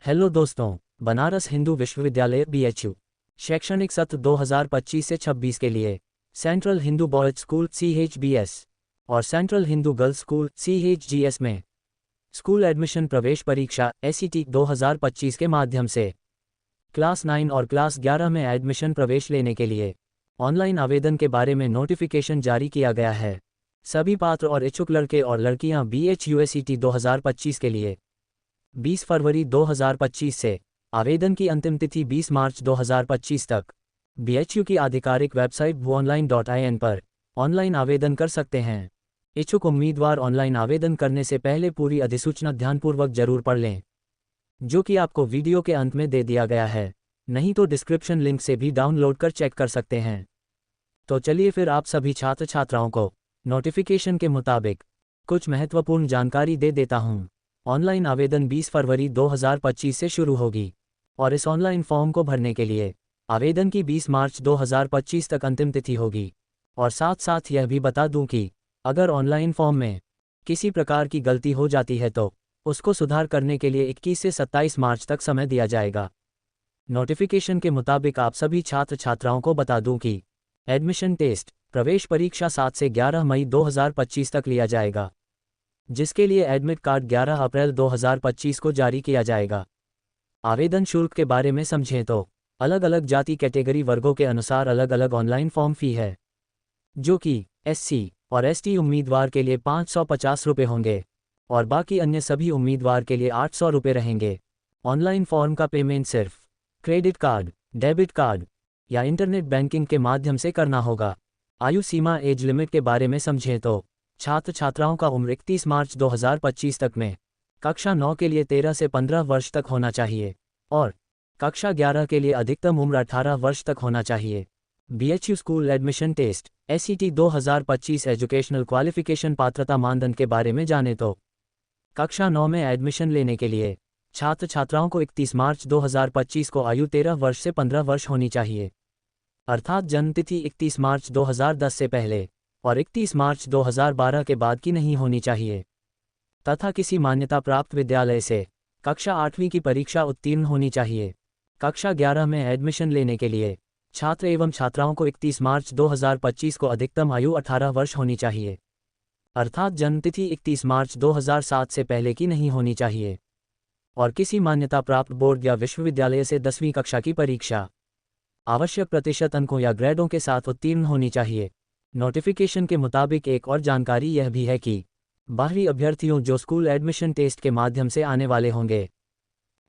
Hello दोस्तों, बनारस हिंदू विश्वविद्यालय BHU शैक्षणिक सत्र 2025 से 26 के लिए central Hindu boys school CHBS और central Hindu girls school CHGS में स्कूल एडमिशन प्रवेश परीक्षा SET 2025 के माध्यम से क्लास 9 और क्लास 11 में एडमिशन प्रवेश लेने के लिए ऑनलाइन आवेदन के बारे में नोटिफिकेशन जारी किया गया है। सभी पात्र और इच्छुक लड़के और लड़कियां BHU SET 2025 के लिए 20 फरवरी 2025 से आवेदन की अंतिम तिथि 20 मार्च 2025 तक BHU की आधिकारिक वेबसाइट vuonline.in पर ऑनलाइन आवेदन कर सकते हैं। इच्छुक उम्मीदवार ऑनलाइन आवेदन करने से पहले पूरी अधिसूचना ध्यानपूर्वक जरूर पढ़ लें, जो कि आपको वीडियो के अंत में दे दिया गया है, नहीं तो डिस्क्रिप्शन लिंक से भी डाउनलोड कर चेक कर सकते हैं। तो चलिए फिर आप सभी छात्र छात्राओं को नोटिफिकेशन के मुताबिक कुछ महत्वपूर्ण जानकारी दे देता हूँ। ऑनलाइन आवेदन 20 फरवरी 2025 से शुरू होगी और इस ऑनलाइन फॉर्म को भरने के लिए आवेदन की 20 मार्च 2025 तक अंतिम तिथि होगी। और साथ साथ यह भी बता दूं कि अगर ऑनलाइन फॉर्म में किसी प्रकार की गलती हो जाती है तो उसको सुधार करने के लिए 21 से 27 मार्च तक समय दिया जाएगा। नोटिफिकेशन के मुताबिक आप सभी छात्र छात्राओं को बता दूं कि एडमिशन टेस्ट प्रवेश परीक्षा 7 से 11 मई 2025 तक लिया जाएगा, जिसके लिए एडमिट कार्ड 11 अप्रैल 2025 को जारी किया जाएगा। आवेदन शुल्क के बारे में समझें तो अलग अलग जाति कैटेगरी वर्गों के अनुसार अलग अलग ऑनलाइन फॉर्म फी है, जो कि SC और ST उम्मीदवार के लिए 550 रुपये होंगे और बाकी अन्य सभी उम्मीदवार के लिए 800 रुपये रहेंगे। ऑनलाइन फॉर्म का पेमेंट सिर्फ क्रेडिट कार्ड, डेबिट कार्ड या इंटरनेट बैंकिंग के माध्यम से करना होगा। आयु सीमा एज लिमिट के बारे में समझें तो छात्र छात्राओं का उम्र 31 मार्च 2025 तक में कक्षा 9 के लिए 13 से 15 वर्ष तक होना चाहिए और कक्षा 11 के लिए अधिकतम उम्र 18 वर्ष तक होना चाहिए। BHU school admission test SET 2025 educational qualification पात्रता मानदंड के बारे में जाने तो कक्षा 9 में एडमिशन लेने के लिए छात्र छात्राओं को 31 मार्च 2025 को आयु 13 वर्ष से 15 वर्ष होनी चाहिए, अर्थात जन्मतिथि 31 मार्च 2010 से पहले और 31 मार्च 2012 के बाद की नहीं होनी चाहिए, तथा किसी मान्यता प्राप्त विद्यालय से कक्षा 8वीं की परीक्षा उत्तीर्ण होनी चाहिए। कक्षा 11 में एडमिशन लेने के लिए छात्र एवं छात्राओं को 31 मार्च 2025 को अधिकतम आयु 18 वर्ष होनी चाहिए, अर्थात जन्मतिथि 31 मार्च 2007 से पहले की नहीं होनी चाहिए, और किसी मान्यता प्राप्त बोर्ड या विश्वविद्यालय से 10वीं कक्षा की परीक्षा आवश्यक प्रतिशत अंकों या ग्रेडों के साथ उत्तीर्ण होनी चाहिए। नोटिफिकेशन के मुताबिक एक और जानकारी यह भी है कि बाहरी अभ्यर्थियों जो स्कूल एडमिशन टेस्ट के माध्यम से आने वाले होंगे,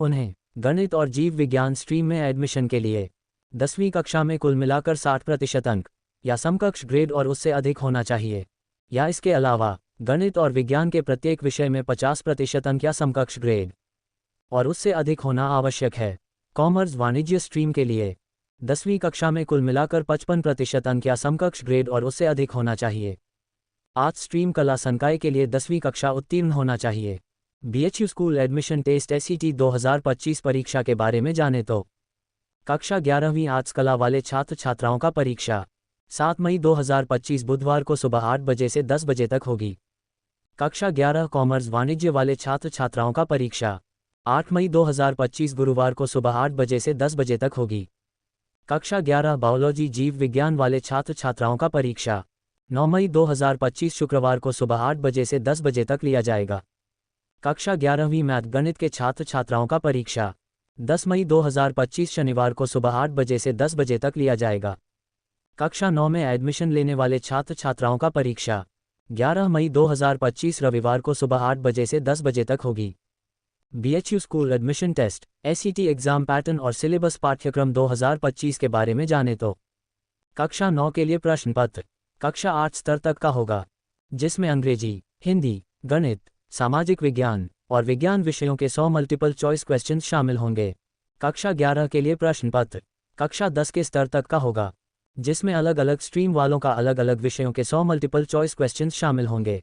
उन्हें गणित और जीव विज्ञान स्ट्रीम में एडमिशन के लिए 10वीं कक्षा में कुल मिलाकर 60% अंक या समकक्ष ग्रेड और उससे अधिक होना चाहिए, या इसके अलावा गणित और विज्ञान के प्रत्येक विषय में 50% अंक या समकक्ष ग्रेड और उससे अधिक होना आवश्यक है। कॉमर्स वाणिज्य स्ट्रीम के लिए 10वीं कक्षा में कुल मिलाकर 55% अंक या समकक्ष ग्रेड और उससे अधिक होना चाहिए। आर्ट्स स्ट्रीम कला संकाय के लिए 10वीं कक्षा उत्तीर्ण होना चाहिए। BHU school admission test SET 2025 परीक्षा के बारे में जाने तो कक्षा 11वीं आर्ट्स कला वाले छात्र छात्राओं का परीक्षा 7 मई 2025 बुधवार को सुबह 8 बजे से 10 बजे तक होगी। कक्षा 11 कॉमर्स वाणिज्य वाले छात्र छात्राओं का परीक्षा 8 मई 2025 गुरुवार को सुबह 8 बजे से 10 बजे तक होगी। कक्षा 11 बायोलॉजी जीव विज्ञान वाले छात्र छात्राओं का परीक्षा 9 मई 2025 शुक्रवार को सुबह 8 बजे से 10 बजे तक लिया जाएगा। कक्षा 11वीं मैथ गणित के छात्र छात्राओं का परीक्षा 10 मई 2025 शनिवार को सुबह 8 बजे से 10 बजे तक लिया जाएगा। कक्षा 9 में एडमिशन लेने वाले छात्र छात्राओं का परीक्षा 11 मई 2025 रविवार को सुबह 8 बजे से 10 बजे तक होगी। BHU school admission test SET exam pattern और सिलेबस पाठ्यक्रम 2025 के बारे में जाने तो कक्षा 9 के लिए प्रश्न पत्र कक्षा 8 स्तर तक का होगा, जिसमें अंग्रेजी, हिंदी, गणित, सामाजिक विज्ञान और विज्ञान विषयों के 100 मल्टीपल चॉइस क्वेश्चंस शामिल होंगे। कक्षा 11 के लिए प्रश्न पत्र कक्षा 10 के स्तर तक का होगा, जिसमें अलग अलग स्ट्रीम वालों का अलग अलग विषयों के 100 मल्टीपल चॉइस क्वेश्चंस शामिल होंगे,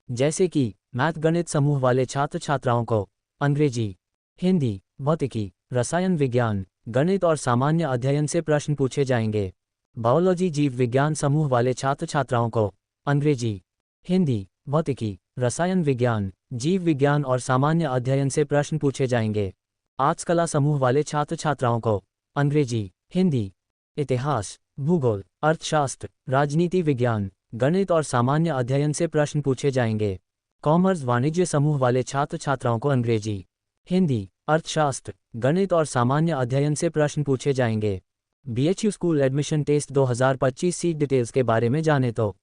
जैसे कि मैथ गणित समूह वाले छात्र छात्राओं को अंग्रेजी, हिंदी, भौतिकी, रसायन विज्ञान, गणित और सामान्य अध्ययन से प्रश्न पूछे जाएंगे। बायोलॉजी जीव विज्ञान समूह वाले छात्र छात्राओं को अंग्रेजी, हिंदी, भौतिकी, रसायन विज्ञान, जीव विज्ञान और सामान्य अध्ययन से प्रश्न पूछे जाएंगे। आर्ट्स कला समूह वाले छात्र छात्राओं को अंग्रेजी, हिंदी, इतिहास, भूगोल, अर्थशास्त्र, राजनीति विज्ञान, गणित और सामान्य अध्ययन से प्रश्न पूछे जाएंगे। कॉमर्स वाणिज्य समूह वाले छात्र छात्राओं को अंग्रेजी, हिंदी, अर्थशास्त्र, गणित और सामान्य अध्ययन से प्रश्न पूछे जाएंगे। BHU school admission test 2025 seat details के बारे में जाने तो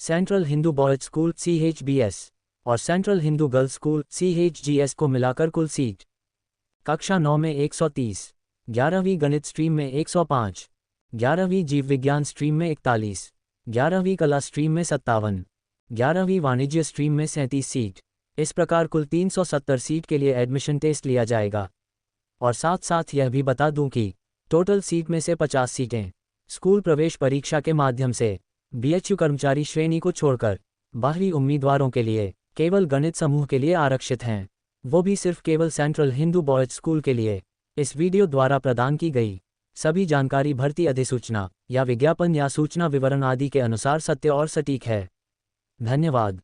central Hindu boys school CHBS और central Hindu girls school CHGS को मिलाकर कुल सीट: कक्षा 9 में 130, 11वीं गणित स्ट्रीम में 105, 11वीं जीव विज्ञान स्ट्रीम में 41, 11वीं कला स्ट्रीम में 57, 11वीं वाणिज्य स्ट्रीम में 37 सीट। इस प्रकार कुल 370 सीट के लिए एडमिशन टेस्ट लिया जाएगा। और साथ साथ यह भी बता दूं कि टोटल सीट में से 50 सीटें स्कूल प्रवेश परीक्षा के माध्यम से बीएचयू कर्मचारी श्रेणी को छोड़कर बाहरी उम्मीदवारों के लिए केवल गणित समूह के लिए आरक्षित हैं, वो भी सिर्फ केवल सेंट्रल हिंदू बॉयज स्कूल के लिए। इस वीडियो द्वारा प्रदान की गई सभी जानकारी भर्ती अधिसूचना या विज्ञापन या सूचना विवरण आदि के अनुसार सत्य और सटीक है। धन्यवाद।